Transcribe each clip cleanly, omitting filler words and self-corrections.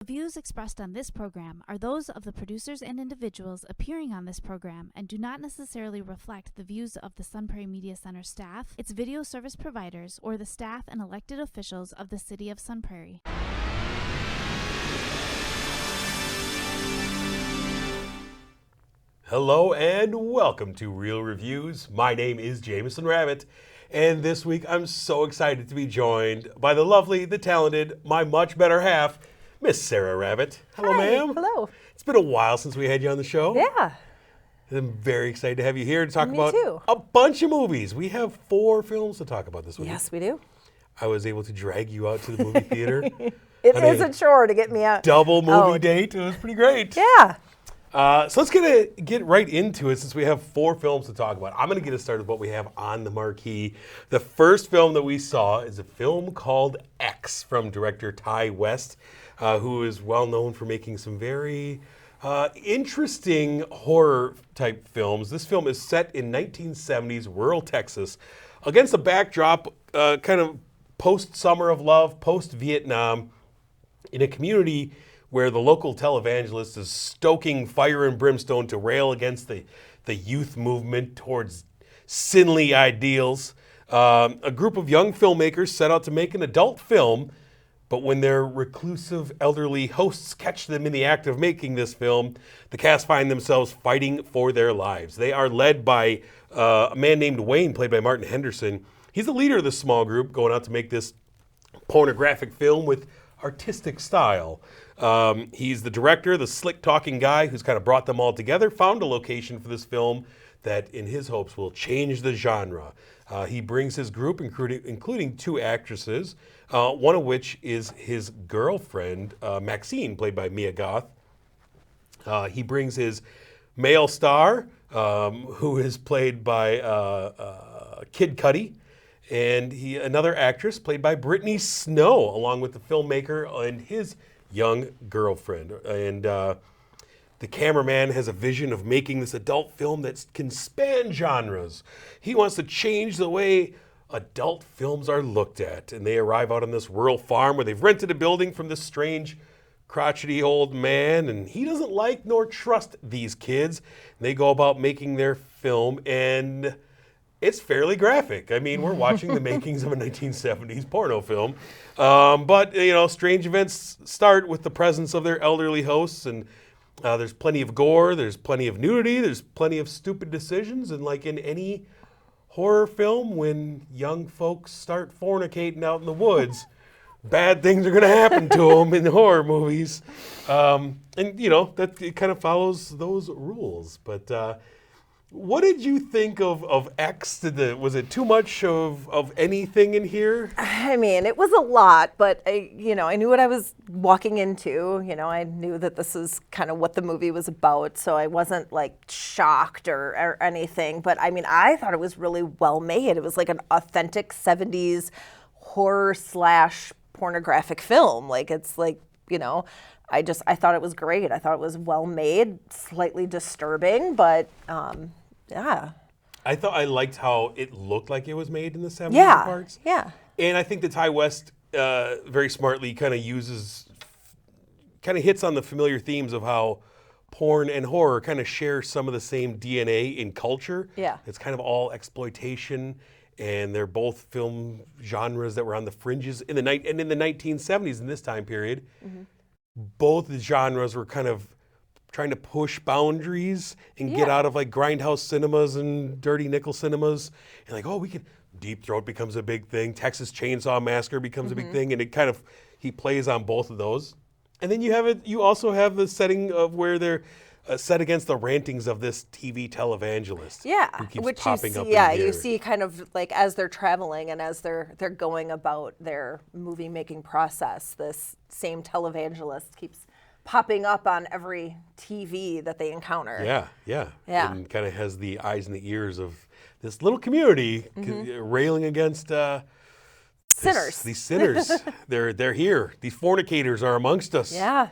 Views expressed on this program are those of the producers and individuals appearing on this program and do not necessarily reflect the views of the Sun Prairie Media Center staff, its video service providers, or the staff and elected officials of the City of Sun Prairie. Hello and welcome to Real Reviews. My name is Jason Rabbitt, and this week I'm so excited to be joined by the lovely, the talented, my much better half, Miss Sarah Rabbitt. Hello, ma'am. Hello. It's been a while since we had you on the show. Yeah. I'm very excited to have you here to talk Me about too. a bunch of movies. We have 4 films to talk about this week. Yes, we do. I was able to drag you out to the movie theater. It is a chore to get me out. Double movie date. It was pretty great. Yeah. So let's get right into it since we have 4 films to talk about. I'm going to get us started with what we have on the marquee. The first film that we saw is a film called X from director Ty West, who is well known for making some very interesting horror-type films. This film is set in 1970s rural Texas against a backdrop kind of post-Summer of Love, post-Vietnam, in a community where the local televangelist is stoking fire and brimstone to rail against the youth movement towards sinly ideals. A group of young filmmakers set out to make an adult film, but when their reclusive elderly hosts catch them in the act of making this film, the cast find themselves fighting for their lives. They are led by a man named Wayne, played by Martin Henderson. He's the leader of this small group, going out to make this pornographic film with artistic style. He's the director, the slick-talking guy who's kind of brought them all together, found a location for this film that, in his hopes, will change the genre. He brings his group, including 2 actresses, one of which is his girlfriend, Maxine, played by Mia Goth. He brings his male star, who is played by Kid Cudi, and another actress played by Brittany Snow, along with the filmmaker and his young girlfriend. And the cameraman has a vision of making this adult film that can span genres. He wants to change the way adult films are looked at. And they arrive out on this rural farm where they've rented a building from this strange, crotchety old man, and he doesn't like nor trust these kids. They go about making their film, and it's fairly graphic. I mean, we're watching the makings of a 1970s porno film. But, strange events start with the presence of their elderly hosts, and there's plenty of gore, there's plenty of nudity, there's plenty of stupid decisions, and like in any horror film, when young folks start fornicating out in the woods, bad things are going to happen to them in horror movies. And, that it kind of follows those rules. But what did you think of X? Was it too much of anything in here? I mean, it was a lot, but I knew what I was walking into. I knew that this is kind of what the movie was about, so I wasn't like shocked or anything. But I mean, I thought it was really well made. It was like an authentic 70s horror / pornographic film. Like, it's like, I thought it was great. I thought it was well made, slightly disturbing, but yeah. I liked how it looked like it was made in the 70s parts. Yeah. And I think that Ty West very smartly kind of hits on the familiar themes of how porn and horror kind of share some of the same DNA in culture. Yeah. It's kind of all exploitation, and they're both film genres that were on the fringes in the 1970s in this time period. Mm-hmm. Both the genres were kind of trying to push boundaries and get out of like grindhouse cinemas and dirty nickel cinemas, and like, we can. Deep Throat becomes a big thing. Texas Chainsaw Massacre becomes a big thing, and he plays on both of those. And then you also have the setting of where they're set against the rantings of this TV televangelist. Yeah, who keeps which popping up. You see kind of like as they're traveling and as they're going about their movie making process, this same televangelist keeps popping up on every TV that they encounter. Yeah. And kind of has the eyes and the ears of this little community railing against sinners. These sinners. They're here. These fornicators are amongst us. Yeah.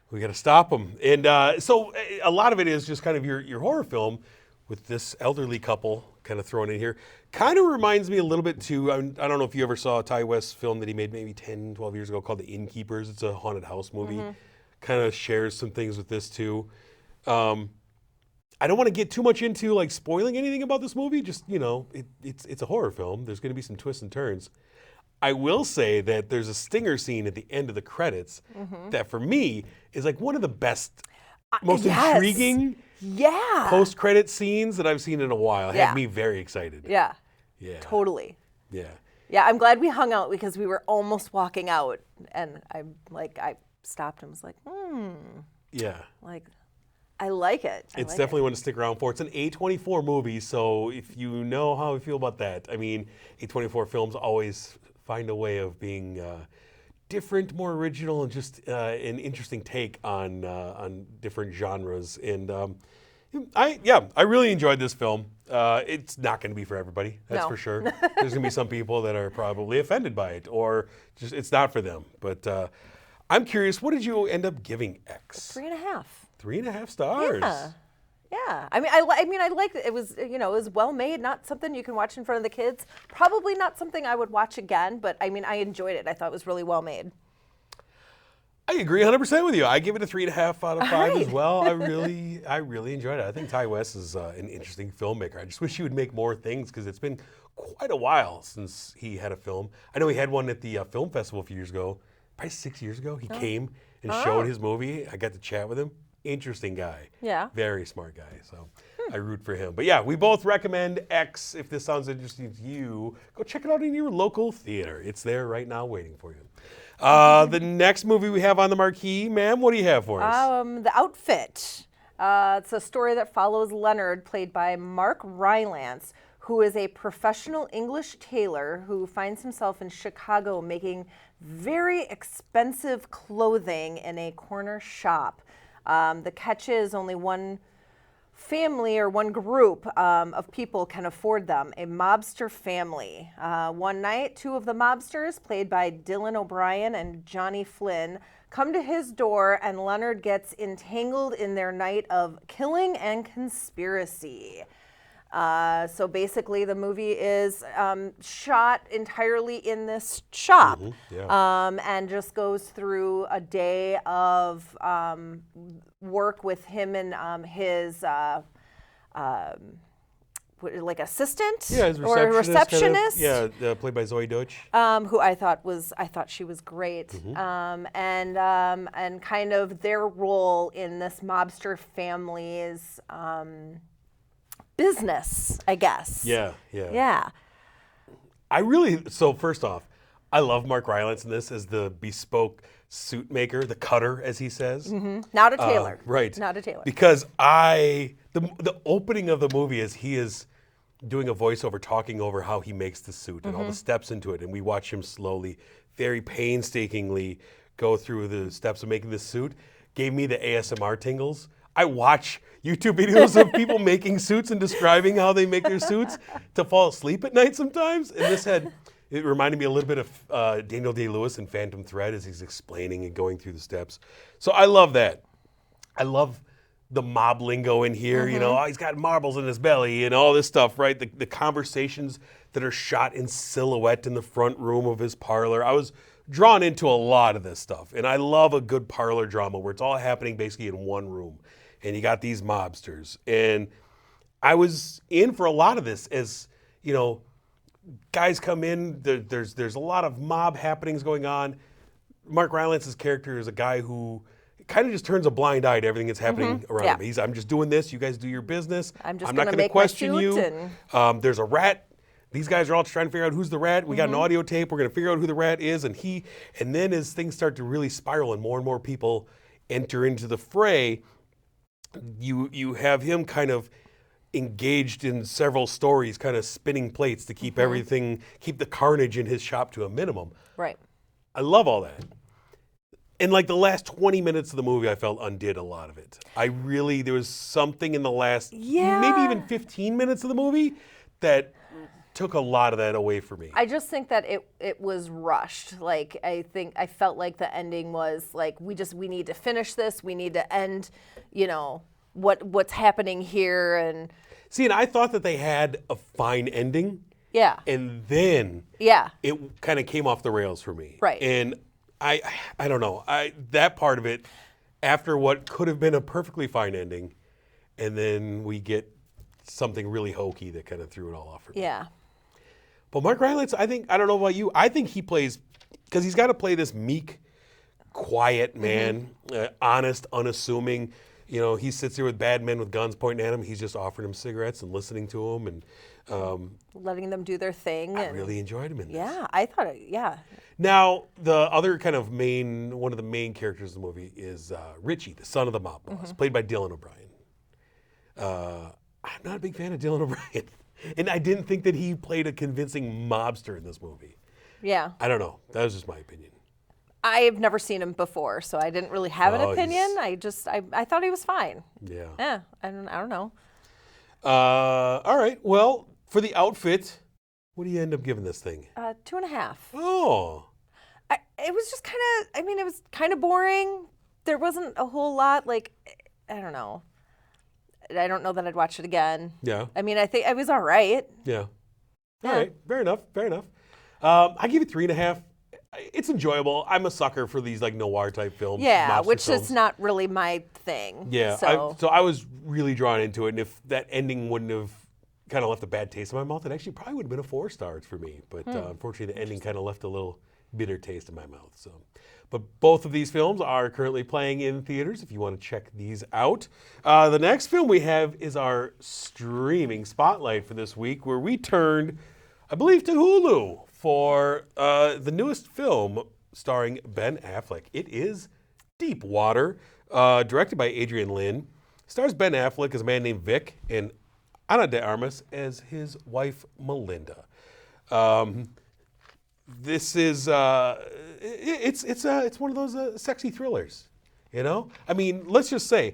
We got to stop them. And so a lot of it is just kind of your horror film with this elderly couple kind of thrown in here. Kind of reminds me a little bit too, I don't know if you ever saw a Ty West film that he made maybe 10, 12 years ago called The Innkeepers. It's a haunted house movie. kind of shares some things with this too. I don't want to get too much into like spoiling anything about this movie. Just, it's a horror film. There's going to be some twists and turns. I will say that there's a stinger scene at the end of the credits that for me is like one of the best, most intriguing post-credit scenes that I've seen in a while. It had me very excited. Yeah. Yeah. Totally. Yeah. Yeah, I'm glad we hung out because we were almost walking out, and I stopped and was like, Yeah. like, I like it. It's definitely one to stick around for. It's an A24 movie, so if you know how I feel about that, I mean, A24 films always find a way of being different, more original, and just an interesting take on different genres. And I really enjoyed this film. It's not going to be for everybody, that's for sure. There's going to be some people that are probably offended by it, or just it's not for them. But I'm curious, what did you end up giving X? 3.5. 3.5 stars. Yeah. I liked it. It was, it was well made. Not something you can watch in front of the kids. Probably not something I would watch again. But I enjoyed it. I thought it was really well made. I agree 100% with you. I give it a 3.5 out of 5 as well. I really enjoyed it. I think Ty West is an interesting filmmaker. I just wish he would make more things because it's been quite a while since he had a film. I know he had one at the film festival a few years ago, probably 6 years ago. He came and showed his movie. I got to chat with him. Interesting guy. Yeah. Very smart guy. So I root for him. But yeah, we both recommend X. If this sounds interesting to you, go check it out in your local theater. It's there right now waiting for you. The next movie we have on the marquee, ma'am, what do you have for us? The Outfit. It's a story that follows Leonard, played by Mark Rylance, who is a professional English tailor who finds himself in Chicago making very expensive clothing in a corner shop. The catch is only one family or one group of people can afford them, a mobster family. One night, two of the mobsters, played by Dylan O'Brien and Johnny Flynn, come to his door, and Leonard gets entangled in their night of killing and conspiracy. So basically, the movie is shot entirely in this shop, and just goes through a day of work with him and his like assistant, his or receptionist, played by Zoe Deutsch, who I thought she was great, and kind of their role in this mobster family's business, I guess. Yeah. Yeah. First off, I love Mark Rylance in this as the bespoke suit maker, the cutter, as he says. Not a tailor. Right. Not a tailor. Because the opening of the movie is he is doing a voiceover talking over how he makes the suit and all the steps into it. And we watch him slowly, very painstakingly go through the steps of making this suit. Gave me the ASMR tingles. I watch YouTube videos of people making suits and describing how they make their suits to fall asleep at night sometimes. And it reminded me a little bit of Daniel Day-Lewis in Phantom Thread as he's explaining and going through the steps. So I love that. I love the mob lingo in here. He's got marbles in his belly and all this stuff, right? The conversations that are shot in silhouette in the front room of his parlor. I was drawn into a lot of this stuff. And I love a good parlor drama where it's all happening basically in one room. And you got these mobsters. And I was in for a lot of this as, guys come in, there's a lot of mob happenings going on. Mark Rylance's character is a guy who kind of just turns a blind eye to everything that's happening around him. I'm just doing this, you guys do your business. I'm not going to question you. There's a rat. These guys are all trying to figure out who's the rat. We got an audio tape. We're going to figure out who the rat is. And then as things start to really spiral and more people enter into the fray, you have him kind of engaged in several stories, kind of spinning plates to keep keep the carnage in his shop to a minimum. Right. I love all that. And like the last 20 minutes of the movie, I felt undid a lot of it. There was something in the last, maybe even 15 minutes of the movie that took a lot of that away from me. I just think that it was rushed. Like, I felt like the ending was like, we need to finish this. We need to end, what's happening here. And see, and I thought that they had a fine ending. Yeah. And then it kind of came off the rails for me. Right. And I don't know. That part of it after what could have been a perfectly fine ending, and then we get something really hokey that kind of threw it all off for me. Yeah. But Mark Rylance, I don't know about you, I think he plays, because he's got to play this meek, quiet man, honest, unassuming. You know, he sits there with bad men with guns pointing at him. He's just offering them cigarettes and listening to them, and letting them do their thing. I really enjoyed him in this. Yeah, I thought it, yeah. Now, the other kind of one of the main characters of the movie is Richie, the son of the mob boss, played by Dylan O'Brien. I'm not a big fan of Dylan O'Brien, and I didn't think that he played a convincing mobster in this movie. Yeah. I don't know. That was just my opinion. I've never seen him before, so I didn't really have an opinion. he's- I thought he was fine. Yeah. Yeah, I don't know. All right. Well, for the outfit, what do you end up giving this thing? 2.5. Oh. It was just kind of, I mean, it was kind of boring. There wasn't a whole lot, like, I don't know. I don't know that I'd watch it again. Yeah. I mean, I think it was all right. Yeah. Yeah. All right. Fair enough. Fair enough. I give it 3.5. It's enjoyable. I'm a sucker for these like noir type films. Yeah, mobster which films. is not really my thing. Yeah. So, So I was really drawn into it, and if that ending wouldn't have kind of left a bad taste in my mouth, it actually probably would have been a 4 stars for me. But unfortunately, the ending kind of left a little bitter taste in my mouth. So, but both of these films are currently playing in theaters if you want to check these out. The next film we have is our streaming spotlight for this week, where we turned, I believe, to Hulu for the newest film starring Ben Affleck. It is Deepwater, directed by Adrian Lyne. Stars Ben Affleck as a man named Vic and Ana DeArmas as his wife Melinda. This is it's one of those sexy thrillers, you know. I mean, let's just say,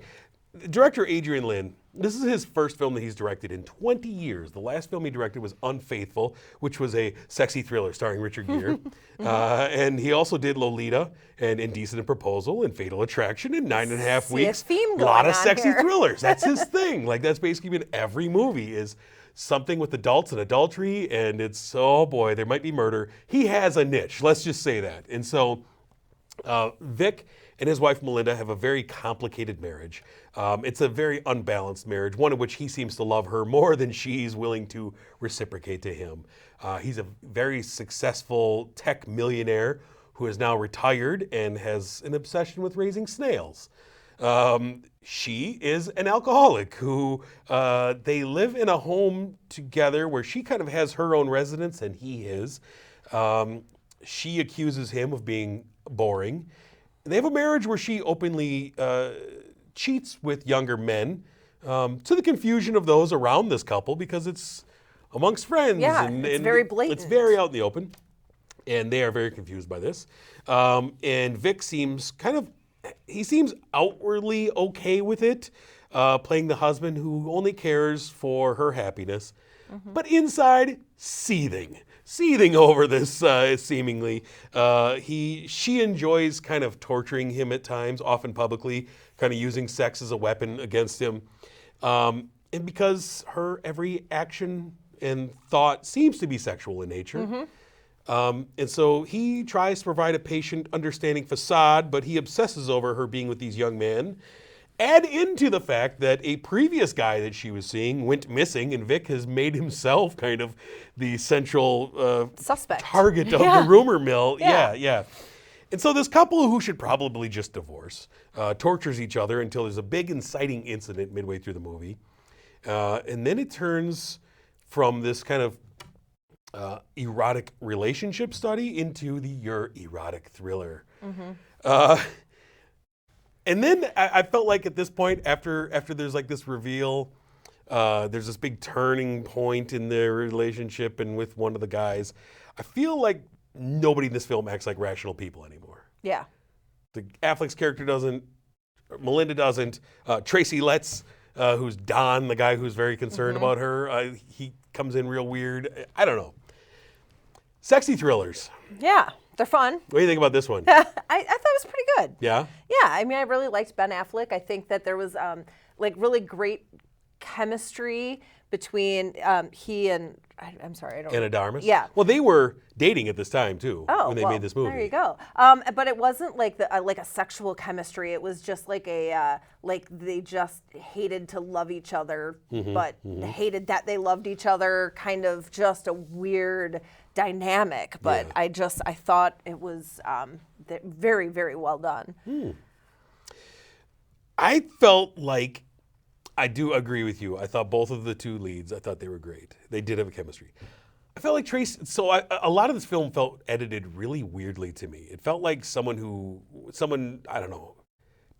director Adrian Lyne. This is his first film that he's directed in 20 years. The last film he directed was Unfaithful, which was a sexy thriller starring Richard Gere. And he also did Lolita and Indecent Proposal and Fatal Attraction in 9.5 See a weeks. theme A lot going of on sexy here. thrillers. That's his thing. Like, that's basically been every movie is something with adults and adultery, and it's, oh boy, there might be murder. He has a niche, let's just say that. And so Vic and his wife Melinda have a very complicated marriage. It's a very unbalanced marriage, one in which he seems to love her more than she's willing to reciprocate to him. He's a very successful tech millionaire who is now retired and has an obsession with raising snails. She is an alcoholic who they live in a home together where she kind of has her own residence and he his. She accuses him of being boring. They have a marriage where she openly cheats with younger men, to the confusion of those around this couple because it's amongst friends. Yeah, and it's very blatant. It's very out in the open, and they are very confused by this. And Vic seems he seems outwardly okay with it, playing the husband who only cares for her happiness, but inside, seething over this seemingly. She enjoys kind of torturing him at times, often publicly, kind of using sex as a weapon against him. And because her every action and thought seems to be sexual in nature. And so he tries to provide a patient, understanding facade, but he obsesses over her being with these young men. Add into the fact that a previous guy that she was seeing went missing, and Vic has made himself kind of the central Suspect. target of Yeah. the rumor mill. Yeah. Yeah. And so this couple, who should probably just divorce, tortures each other until there's a big inciting incident midway through the movie. And then it turns from this kind of erotic relationship study into your erotic thriller. And then I felt like at this point, after there's like this reveal, there's this big turning point in their relationship and with one of the guys, I feel like nobody in this film acts like rational people anymore. Yeah. The Affleck's character doesn't, Melinda doesn't, Tracy Letts, who's Don, the guy who's very concerned about her, he comes in real weird. I don't know. Sexy thrillers. Yeah. They're fun. What do you think about this one? I thought it was pretty good. Yeah? Yeah, I mean, I really liked Ben Affleck. I think that there was like really great chemistry between he and I'm sorry, I don't. Ana DeArmas? Yeah. Well, they were dating at this time, too, when they well, made this movie. There you go. But it wasn't like like a sexual chemistry. It was just like like they just hated to love each other, but hated that they loved each other. Kind of just a weird dynamic. But I thought it was very, very well done. I felt like, I do agree with you. I thought both of the two leads, I thought they were great. They did have a chemistry. I felt like a lot of this film felt edited really weirdly to me. It felt like someone, I don't know,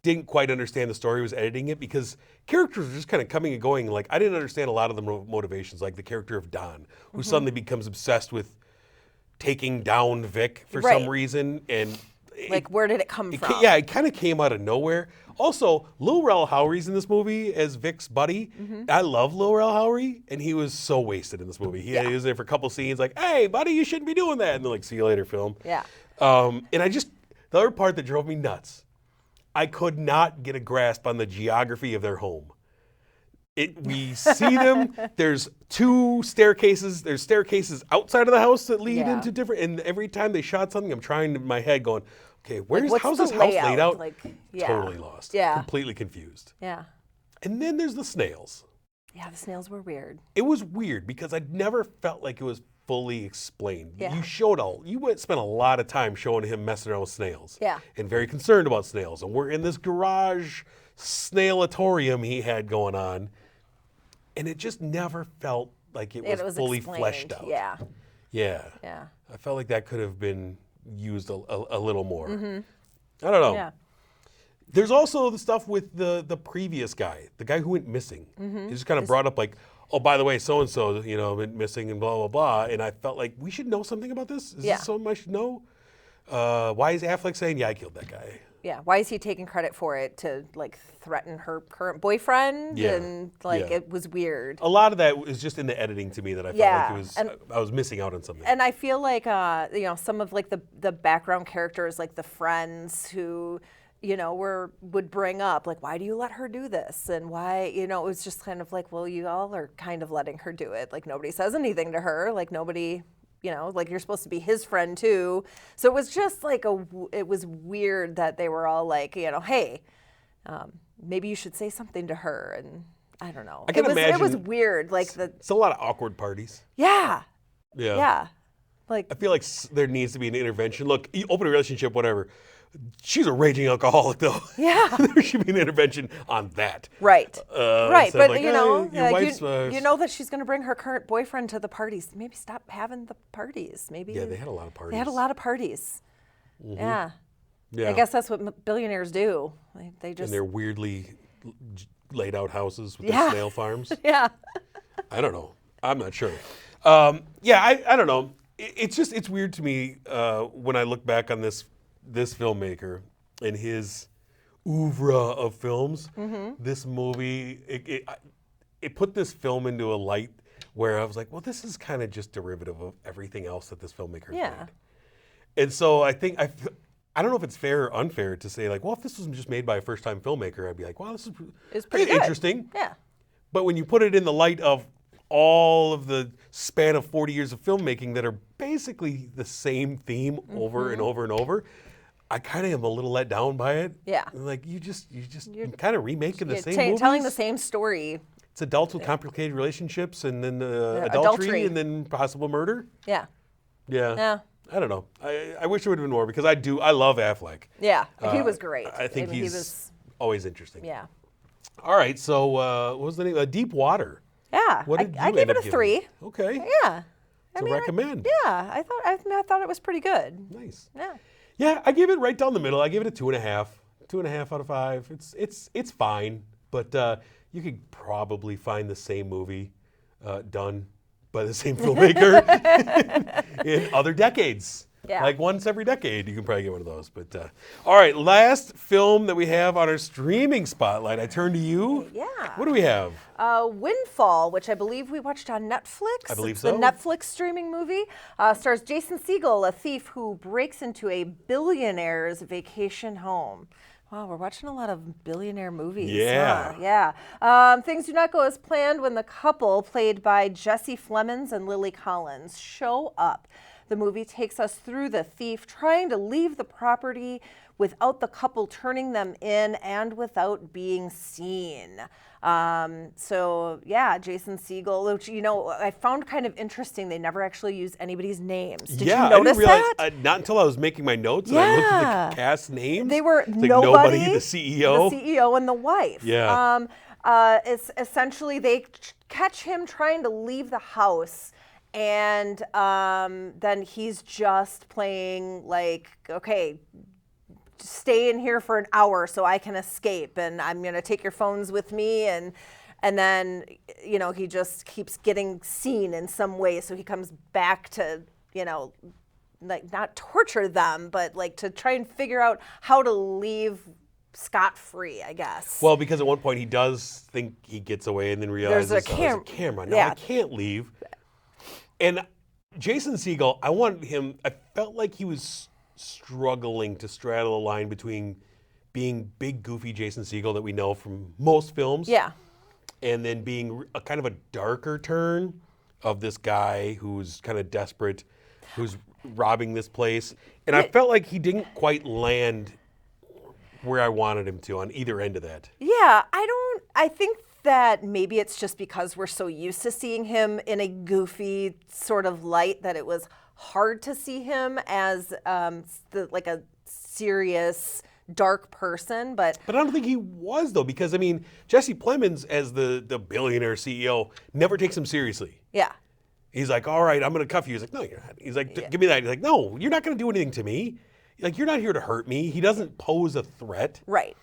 didn't quite understand the story, was editing it, because characters were just kind of coming and going. Like, I didn't understand a lot of the motivations, like the character of Don, who suddenly becomes obsessed with taking down Vic for some reason. And like, where did it come from? It kind of came out of nowhere. Also, Lil Rel Howery's in this movie as Vic's buddy. I love Lil Rel Howery, and he was so wasted in this movie. He was there for a couple scenes, like, hey, buddy, you shouldn't be doing that. And they're like, see you later, film. Yeah. And the other part that drove me nuts, I could not get a grasp on the geography of their home. We see them, there's two staircases, there's staircases outside of the house that lead into different, and every time they shot something, I'm trying in my head going, okay, how's this house laid out? Like, Totally lost. Yeah. Completely confused. Yeah. And then there's the snails. Yeah, the snails were weird. It was weird because I'd never felt like it was fully explained. Yeah. You spent a lot of time showing him messing around with snails. Yeah. And very concerned about snails. And we're in this garage snailatorium he had going on. And it just never felt like it was fully explained. Fleshed out. Yeah. Yeah. Yeah. I felt like that could have been used a little more. I don't know. Yeah. There's also the stuff with the previous guy, the guy who went missing. He just kind of brought up like, oh, by the way, so-and-so, went missing and blah, blah, blah. And I felt like, we should know something about this? Is this something I should know? Why is Affleck saying, yeah, I killed that guy? Yeah, why is he taking credit for it to like threaten her current boyfriend? Yeah. And like it was weird. A lot of that was just in the editing to me that I felt like I was missing out on something. And I feel like some of like the background characters, like the friends who would bring up like, why do you let her do this? And why, it was just kind of like, well, you all are kind of letting her do it. Like, nobody says anything to her. Like, nobody, like, you're supposed to be his friend too. So it was just like it was weird that they were all like, hey, maybe you should say something to her. And I don't know. It was weird. Like it's a lot of awkward parties. Yeah. Yeah. Yeah. Like, I feel like there needs to be an intervention. Look, open a relationship, whatever. She's a raging alcoholic, though. Yeah. There should be an intervention on that. Right. Right. But, like, you know that she's going to bring her current boyfriend to the parties. Maybe stop having the parties. Maybe. Yeah, they had a lot of parties. They had a lot of parties. Yeah. Yeah. I guess that's what billionaires do. They just. And their weirdly laid out houses with the snail farms. Yeah. I don't know. I'm not sure. I don't know. It's weird to me when I look back on this filmmaker and his oeuvre of films. This movie, it put this film into a light where I was like, well, this is kind of just derivative of everything else that this filmmaker made. And so I think, I don't know if it's fair or unfair to say like, well, if this was just made by a first-time filmmaker, I'd be like, wow, this is pretty interesting. Yeah. But when you put it in the light of all of the span of 40 years of filmmaking that are basically the same theme over and over and over, I kind of am a little let down by it. Yeah. Like you're kind of remaking the same movies. Telling the same story. It's adults with complicated relationships and then adultery and then possible murder. Yeah. Yeah. Yeah. I don't know. I wish there would have been more because I love Affleck. Yeah. He was great. I think he was always interesting. Yeah. All right. So what was the name? Deepwater. Yeah. What did you I gave it a 3. Okay. Yeah. To recommend. I thought it was pretty good. Nice. Yeah. Yeah, I gave it right down the middle. I gave it a 2.5. 2.5 out of 5. It's fine, but you could probably find the same movie done by the same filmmaker in other decades. Yeah. Like once every decade, you can probably get one of those. But all right, last film that we have on our streaming spotlight. I turn to you. Yeah. What do we have? Windfall, which I believe we watched on Netflix. I believe it's so. The Netflix streaming movie. Stars Jason Segal, a thief who breaks into a billionaire's vacation home. Wow, we're watching a lot of billionaire movies. Yeah. Huh? Yeah. Things do not go as planned when the couple, played by Jesse Plemons and Lily Collins, show up. The movie takes us through the thief trying to leave the property without the couple turning them in and without being seen. So yeah, Jason Segal, which, you know, I found kind of interesting. They never actually use anybody's names. Did you notice I didn't realize, that? not until I was making my notes and I looked at the cast names. They were It's like nobody, the CEO. the CEO and the wife. Yeah. It's essentially they catch him trying to leave the house, and then he's just playing like, okay, stay in here for an hour so I can escape, and I'm gonna take your phones with me, and then, you know, he just keeps getting seen in some way, so he comes back to, you know, like not torture them, but like to try and figure out how to leave scot-free, I guess. Well, because at one point he does think he gets away and then realizes There's a there's a camera. Now yeah. I can't leave. And Jason Segal, I felt like he was struggling to straddle a line between being big, goofy Jason Segal that we know from most films. Yeah. And then being a kind of a darker turn of this guy who's kind of desperate, who's robbing this place. And I felt like he didn't quite land where I wanted him to on either end of that. Yeah, I think that maybe it's just because we're so used to seeing him in a goofy sort of light that it was hard to see him as like a serious, dark person. But I don't think he was, though, because, I mean, Jesse Plemons as the billionaire CEO never takes him seriously. yeah. He's like, all right, I'm going to cuff you. He's like, no, you're not. He's like, give me that. He's like, no, you're not going to do anything to me. Like, you're not here to hurt me. He doesn't pose a threat. Right.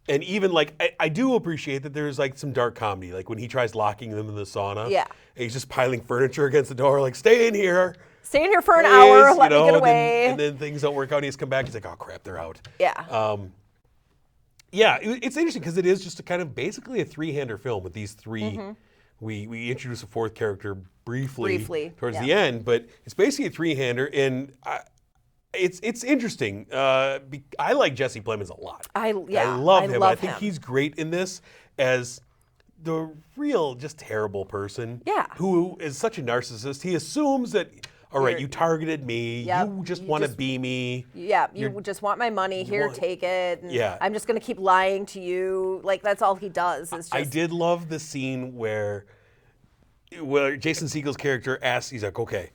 And even, like, I do appreciate that there's, like, some dark comedy. Like, when he tries locking them in the sauna. Yeah. And he's just piling furniture against the door, like, stay in here. Stay in here for an please, hour, let me get and away. and then things don't work out. And he has to come back. He's like, oh, crap, they're out. Yeah. Yeah, it's interesting because it is just a kind of basically a three-hander film with these three. Mm-hmm. We introduce a fourth character briefly towards yeah. the end, but it's basically a three-hander, and it's interesting. I like Jesse Plemons a lot. I love him. I think him. he's great in this as the real, just terrible person. Yeah. Who is such a narcissist. He assumes that, all right, you targeted me. Yep, You just you want to just- be me. Yeah, you just want my money. Here, want- take it. And Yeah. I'm just going to keep lying to you. Like, that's all he does. Is just, I did love the scene where Jason Segal's character asks, he's like, okay,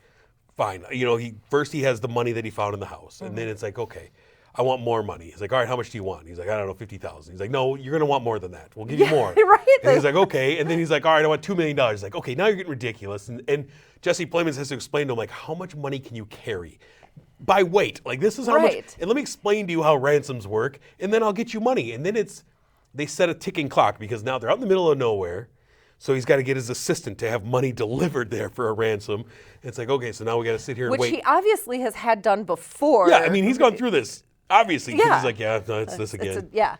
fine. You know, he has the money that he found in the house. And then it's like, okay, I want more money. He's like, all right, how much do you want? He's like, I don't know, 50,000. He's like, no, you're going to want more than that. We'll give you more. right. And he's like, okay. And then he's like, all right, I want $2 million. He's like, okay, now you're getting ridiculous. And Jesse Plemons has to explain to him, like, how much money can you carry? By weight. Like, this is how much. Right. And let me explain to you how ransoms work, and then I'll get you money. And then they set a ticking clock because now they're out in the middle of nowhere. So he's got to get his assistant to have money delivered there for a ransom. It's like, okay, so now we got to sit here and which wait. he obviously has had done before. Yeah, I mean, he's gone through this, obviously. 'Cause Yeah. He's like, yeah, no, it's this again. Yeah.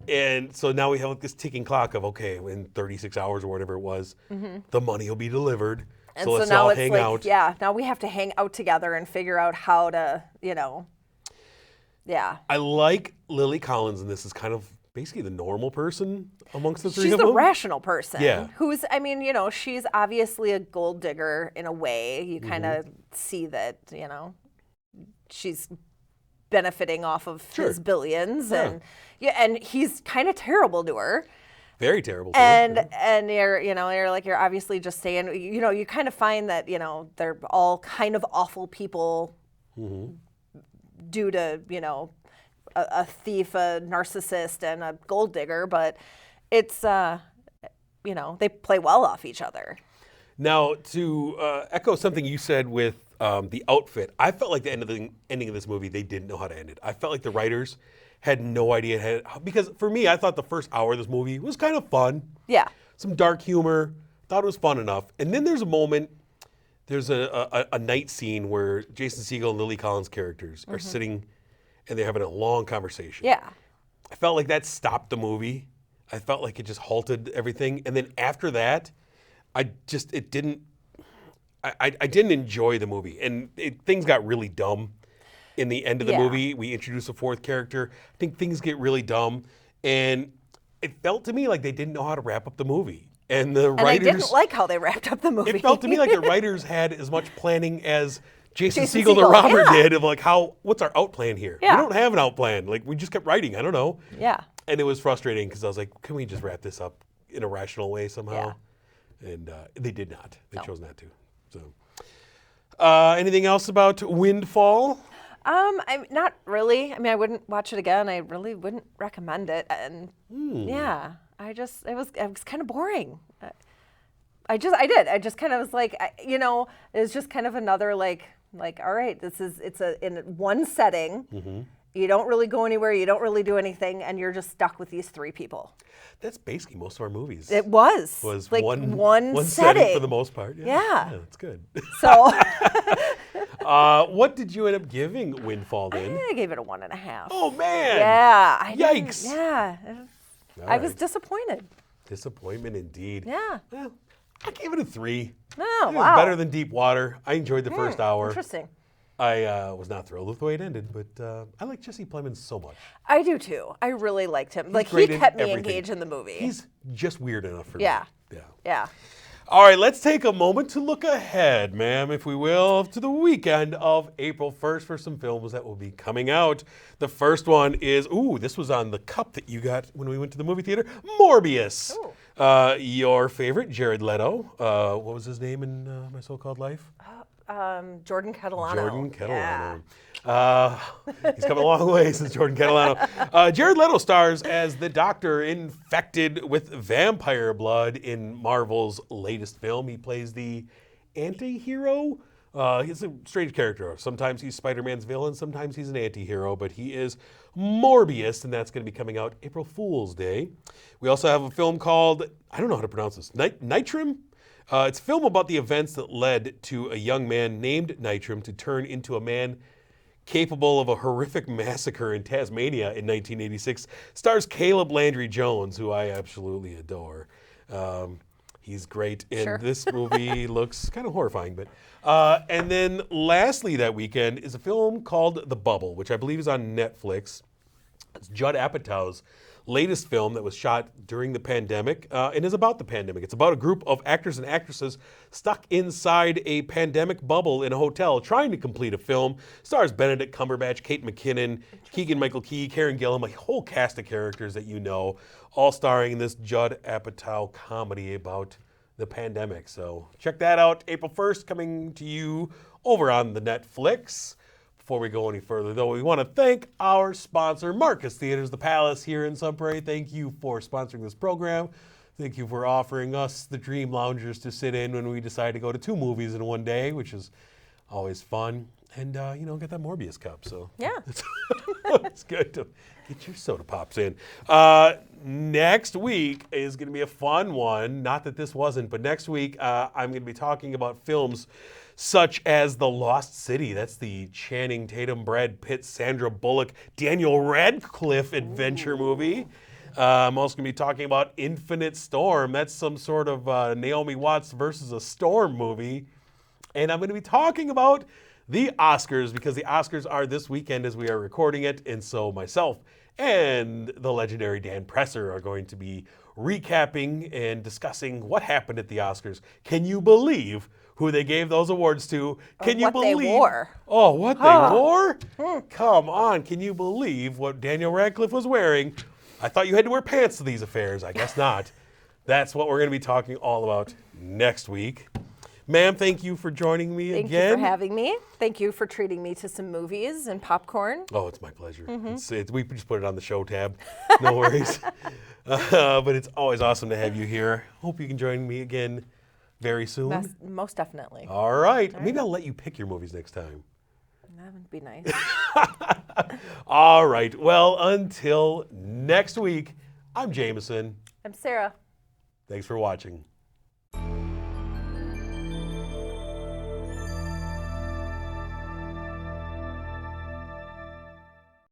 And so now we have like this ticking clock of, okay, in 36 hours or whatever it was, the money will be delivered. And so let's now all it's hang like, out. yeah, now we have to hang out together and figure out how to, yeah. I like Lily Collins in this as kind of basically the normal person amongst the three She's of the them. rational person. Yeah. Who's, I mean, she's obviously a gold digger in a way. You kind of see that, she's benefiting off of his billions. Yeah. And and he's kind of terrible to her. Very terrible. to her. And you're obviously just saying, you kind of find that, they're all kind of awful people due to, a thief, a narcissist, and a gold digger, but it's, they play well off each other. Now, to echo something you said with the outfit, I felt like the ending of this movie, they didn't know how to end it. I felt like the writers had no idea because for me, I thought the first hour of this movie was kind of fun. Yeah. Some dark humor. Thought it was fun enough. And then there's a moment, there's a night scene where Jason Segal and Lily Collins' characters are sitting and they're having a long conversation. Yeah. I felt like that stopped the movie. I felt like it just halted everything. And then after that, I didn't enjoy the movie. And things got really dumb in the end of the movie, we introduce a fourth character. I think things get really dumb. And it felt to me like they didn't know how to wrap up the movie. And the writers... I didn't like how they wrapped up the movie. It felt to me like the writers had as much planning as Jason Segal the robber did of like, what's our out plan here? Yeah. We don't have an out plan. Like, we just kept writing. I don't know. Yeah. And it was frustrating because I was like, can we just wrap this up in a rational way somehow? Yeah. And they did not. They chose not to. So, anything else about Windfall? I'm not really. I mean, I wouldn't watch it again. I really wouldn't recommend it. And yeah, it was kind of boring. I just kind of was like, it was just kind of another like, all right, it's in one setting. Mm-hmm. You don't really go anywhere. You don't really do anything, and you're just stuck with these three people. That's basically most of our movies. It was like one setting for the most part. Yeah, that's good. So, what did you end up giving Windfall then? I gave it a 1.5. Oh man! Yeah. Yikes! I was disappointed. Disappointment indeed. Yeah. Well, I gave it a 3. Oh, it wow. was better than Deepwater. I enjoyed the first hour. Interesting. I was not thrilled with the way it ended, but I like Jesse Plemons so much. I do too. I really liked him. He's he kept me engaged in the movie. He's just weird enough for me. Yeah. All right, let's take a moment to look ahead, ma'am, if we will, to the weekend of April 1st for some films that will be coming out. The first one is, this was on the cup that you got when we went to the movie theater, Morbius. Your favorite, Jared Leto. What was his name in My So-Called Life? Jordan Catalano. Jordan Catalano. He's come a long way since Jordan Catalano. Jared Leto stars as the Doctor infected with vampire blood in Marvel's latest film. He plays the anti-hero. He's a strange character. Sometimes he's Spider-Man's villain, sometimes he's an anti-hero, but he is Morbius, and that's going to be coming out April Fool's Day. We also have a film called, I don't know how to pronounce this, Nitram? It's a film about the events that led to a young man named Nitram to turn into a man capable of a horrific massacre in Tasmania in 1986. Stars Caleb Landry Jones, who I absolutely adore. He's great, and this movie looks kind of horrifying. But and then lastly that weekend is a film called The Bubble, which I believe is on Netflix. It's Judd Apatow's latest film that was shot during the pandemic and is about the pandemic. It's about a group of actors and actresses stuck inside a pandemic bubble in a hotel trying to complete a film. Stars Benedict Cumberbatch, Kate McKinnon, Keegan-Michael Key, Karen Gillan, a whole cast of characters that you know, all starring in this Judd Apatow comedy about the pandemic. So check that out. April 1st, coming to you over on the Netflix. Before we go any further, though, we want to thank our sponsor, Marcus Theaters, the Palace here in Sun Prairie. Thank you for sponsoring this program. Thank you for offering us, the Dream Loungers, to sit in when we decide to go to 2 movies in one day, which is always fun. And, get that Morbius cup. So yeah, it's good to get your soda pops in. Next week is going to be a fun one. Not that this wasn't, but next week I'm going to be talking about films such as The Lost City. That's the Channing Tatum, Brad Pitt, Sandra Bullock, Daniel Radcliffe adventure movie. I'm also going to be talking about Infinite Storm. That's some sort of Naomi Watts versus a storm movie. And I'm going to be talking about the Oscars, because the Oscars are this weekend as we are recording it. And so myself and the legendary Dan Presser are going to be recapping and discussing what happened at the Oscars. Can you believe who they gave those awards to? Can you believe what they wore? Oh, what they wore? Come on. Can you believe what Daniel Radcliffe was wearing? I thought you had to wear pants to these affairs. I guess not. That's what we're going to be talking all about next week. Ma'am, thank you for joining me again. Thank you for having me. Thank you for treating me to some movies and popcorn. Oh, it's my pleasure. We just put it on the show tab. No worries. But it's always awesome to have you here. Hope you can join me again very soon. Most definitely. All right. Maybe I'll let you pick your movies next time. That would be nice. All right. Well, until next week, I'm Jameson. I'm Sarah. Thanks for watching.